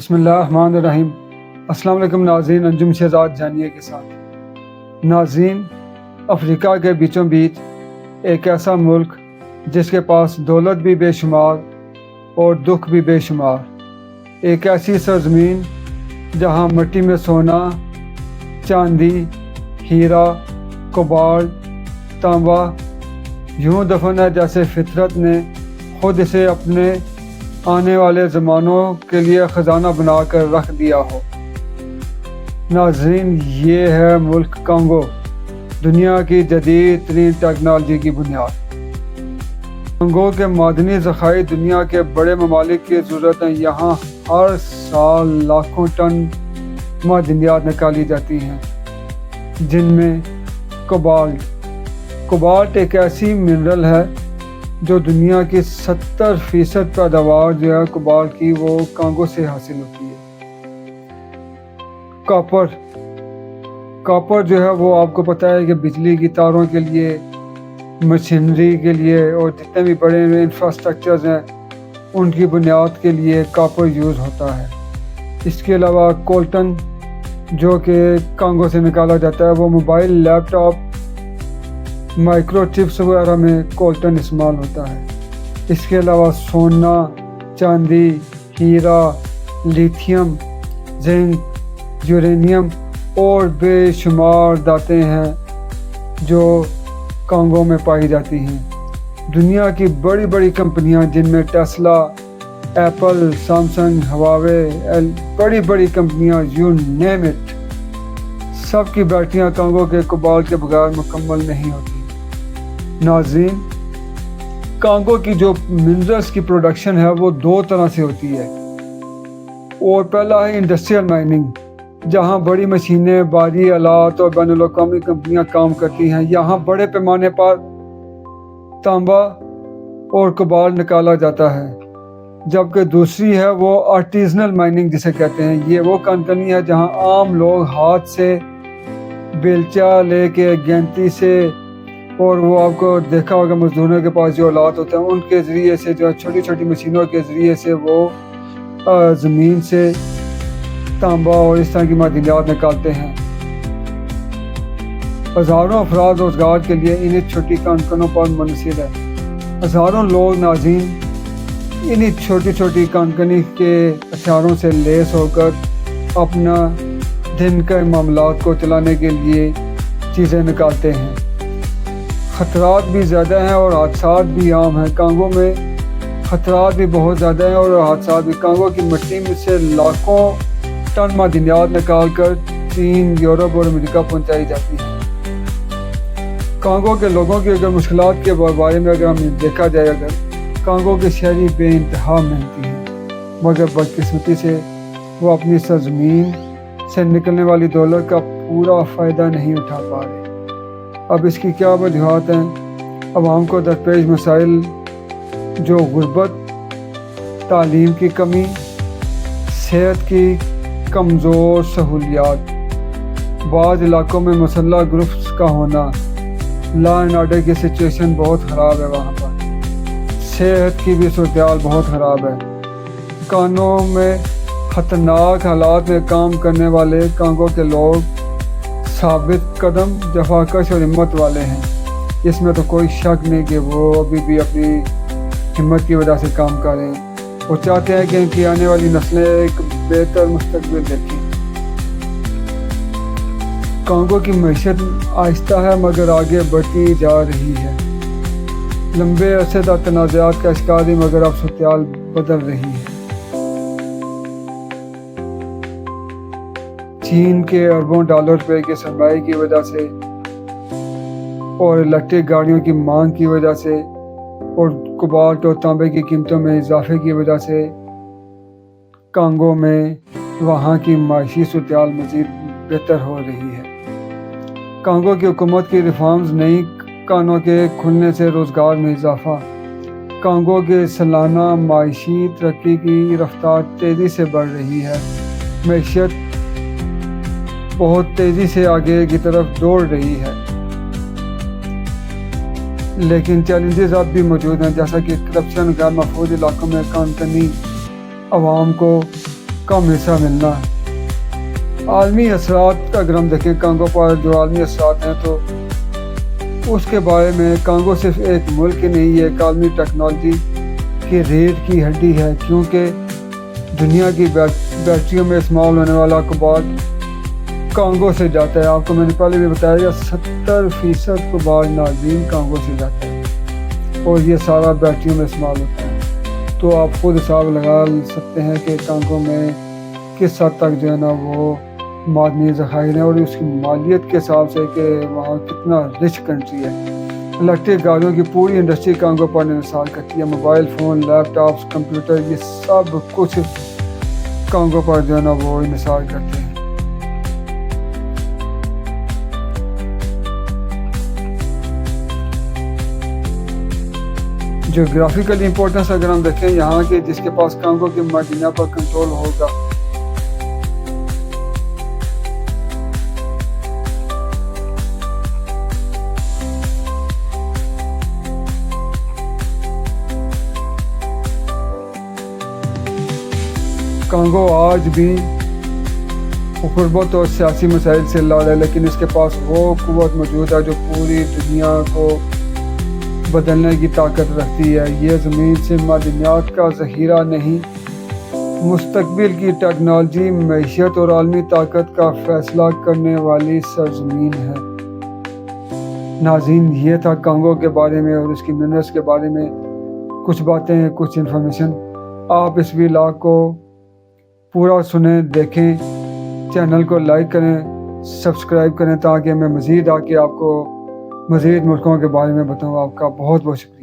بسم اللہ الرحمن الرحیم۔ السلام علیکم ناظرین، انجم شہزاد جانیے کے ساتھ۔ ناظرین، افریقہ کے بیچوں بیچ ایک ایسا ملک جس کے پاس دولت بھی بے شمار اور دکھ بھی بے شمار، ایک ایسی سرزمین جہاں مٹی میں سونا، چاندی، ہیرا، کوبالٹ، تانبا یوں دفن ہے جیسے فطرت نے خود اسے اپنے آنے والے زمانوں کے لیے خزانہ بنا کر رکھ دیا ہو۔ ناظرین، یہ ہے ملک کانگو، دنیا کی جدید ترین ٹیکنالوجی کی بنیاد۔ کانگو کے معدنی ذخائر دنیا کے بڑے ممالک کی ضرورت ہیں۔ یہاں ہر سال لاکھوں ٹن معدنیات نکالی جاتی ہیں، جن میں کوبالٹ ایک ایسی منرل ہے جو دنیا کی 70% پیداوار جو ہے کوبالٹ کی وہ کانگو سے حاصل ہوتی ہے۔ کاپر جو ہے وہ آپ کو پتہ ہے کہ بجلی کی تاروں کے لیے، مشینری کے لیے اور جتنے بھی بڑے انفراسٹرکچرز ہیں ان کی بنیاد کے لیے کاپر یوز ہوتا ہے۔ اس کے علاوہ کولٹن جو کہ کانگو سے نکالا جاتا ہے، وہ موبائل، لیپ ٹاپ، مائکرو چپس وغیرہ میں کولٹن استعمال ہوتا ہے۔ اس کے علاوہ سونا، چاندی، ہیرا، لیتھیم، زنک، یورینیم اور بے شمار دھاتیں ہیں جو کانگو میں پائی جاتی ہیں۔ دنیا کی بڑی بڑی کمپنیاں جن میں ٹیسلا، ایپل، سیمسنگ، ہواوے، بڑی بڑی کمپنیاں، یو نیم اٹ، سب کی بیٹریاں کانگو کے کوبالٹ کے بغیر مکمل نہیں ہوتی۔ ناظرین، کانگو کی جو منرلز کی پروڈکشن ہے وہ دو طرح سے ہوتی ہے، اور پہلا ہے انڈسٹریل مائننگ، جہاں بڑی مشینیں، بھاری آلات اور بین الاقوامی کمپنیاں کام کرتی ہیں۔ یہاں بڑے پیمانے پر تانبا اور کوبالٹ نکالا جاتا ہے، جبکہ دوسری ہے وہ آرٹیزنل مائننگ جسے کہتے ہیں۔ یہ وہ کمپنی ہے جہاں عام لوگ ہاتھ سے بیلچا لے کے، گینتی سے، اور وہ آپ کو دیکھا ہوگا مزدوروں کے پاس جو آلات ہوتے ہیں ان کے ذریعے سے، جو چھوٹی چھوٹی مشینوں کے ذریعے سے وہ زمین سے تانبا اور اس طرح کی معدنیات نکالتے ہیں۔ ہزاروں افراد روزگار کے لیے انہیں چھوٹی کانکنوں پر منحصر ہے۔ ہزاروں لوگ ناظرین انہیں چھوٹی چھوٹی کانکنی کے ہتھیاروں سے لیس ہو کر اپنا دن کے معاملات کو چلانے کے لیے چیزیں نکالتے ہیں۔ خطرات بھی زیادہ ہیں اور حادثات بھی عام ہیں۔ کانگو میں خطرات بھی بہت زیادہ ہیں اور حادثات بھی۔ کانگو کی مٹی میں سے لاکھوں ٹن معدنیات نکال کر چین، یورپ اور امریکہ پہنچائی جاتی ہیں۔ کانگو کے لوگوں کی اگر مشکلات کے بارے میں اگر ہم دیکھا جائے، کانگو کے شہری بے انتہا محنتی ہیں، مگر بدقسمتی سے وہ اپنی سرزمین سے نکلنے والی دولت کا پورا فائدہ نہیں اٹھا پا رہے۔ اب اس کی کیا وجوہات ہیں؟ عوام کو درپیش مسائل جو غربت، تعلیم کی کمی، صحت کی کمزور سہولیات، بعض علاقوں میں مسلح گروپس کا ہونا، لا اینڈ آرڈر کی سچویشن بہت خراب ہے وہاں پر، صحت کی بھی صورتحال بہت خراب ہے۔ کانوں میں خطرناک حالات میں کام کرنے والے کانگو کے لوگ ثابت قدم، جفاکش اور ہمت والے ہیں۔ اس میں تو کوئی شک نہیں کہ وہ ابھی بھی اپنی ہمت کی وجہ سے کام کر رہے ہیں۔ وہ چاہتے ہیں کہ ان کی آنے والی نسلیں ایک بہتر مستقبل دیکھیں۔ کانگو کی معیشت آہستہ ہے مگر آگے بڑھتی جا رہی ہے۔ لمبے عرصے تک تنازعات کا شکار رہی مگر اب صورتحال بدل رہی ہے۔ چین کے اربوں ڈالر روپے کے سرمایہ کی وجہ سے اور الیکٹرک گاڑیوں کی مانگ کی وجہ سے اور کوبالٹ اور تانبے کی قیمتوں میں اضافے کی وجہ سے کانگو میں وہاں کی معاشی صورتحال مزید بہتر ہو رہی ہے۔ کانگو کی حکومت کی ریفارمز، نئی کانوں کے کھلنے سے روزگار میں اضافہ، کانگو کے سالانہ معاشی ترقی کی رفتار تیزی سے بڑھ رہی ہے۔ معیشت بہت تیزی سے آگے کی طرف دوڑ رہی ہے، لیکن چیلنجز اب بھی موجود ہیں، جیسا کہ کرپشن، غیر محفوظ علاقوں میں کانکنی، عوام کو کم حصہ ملنا ہے۔ عالمی اثرات اگر ہم دیکھیں کانگو پر جو عالمی اثرات ہیں تو اس کے بارے میں کانگو صرف ایک ملک نہیں ہے، ایک عالمی ٹیکنالوجی کی ریڑھ کی ہڈی ہے، کیونکہ دنیا کی بیٹریوں میں استعمال ہونے والا کوبالٹ کانگو سے جاتا ہے۔ آپ کو میں نے پہلے بھی بتایا 70% کوبالٹ ناظرین کانگو سے جاتا ہے اور یہ سارا بیٹریوں میں استعمال ہوتا ہے۔ تو آپ خود حساب لگا سکتے ہیں کہ کانگو میں کس حد تک جو ہے نا وہ معدنی ذخائر ہیں اور اس کی مالیت کے حساب سے کہ وہاں کتنا رچ کنٹری ہے۔ الیکٹرک گاڑیوں کی پوری انڈسٹری کانگو پر انحصار کرتی ہے، موبائل فون، لیپ ٹاپس، کمپیوٹر، یہ سب کچھ کانگو پر جو ہے نا وہ انحصار کرتے ہیں۔ جغرافیکل امپورٹنس اگر ہم دیکھیں یہاں کے جس کے پاس کانگو کے مدینہ پر کنٹرول ہوگا کانگو آج بھی غربت اور سیاسی مسائل سے لڑ ہے، لیکن اس کے پاس وہ قوت موجود ہے جو پوری دنیا کو بدلنے کی طاقت رکھتی ہے۔ یہ زمین سے معدنیات کا ذخیرہ نہیں، مستقبل کی ٹیکنالوجی، معیشت اور عالمی طاقت کا فیصلہ کرنے والی سرزمین ہے۔ ناظرین، یہ تھا کانگو کے بارے میں اور اس کی منرلز کے بارے میں کچھ باتیں، کچھ انفارمیشن۔ آپ اس ویلاگ کو پورا سنیں، دیکھیں، چینل کو لائک کریں، سبسکرائب کریں تاکہ میں مزید آ کے آپ کو مزید ملکوں کے بارے میں بتاؤں۔ آپ کا بہت بہت شکریہ۔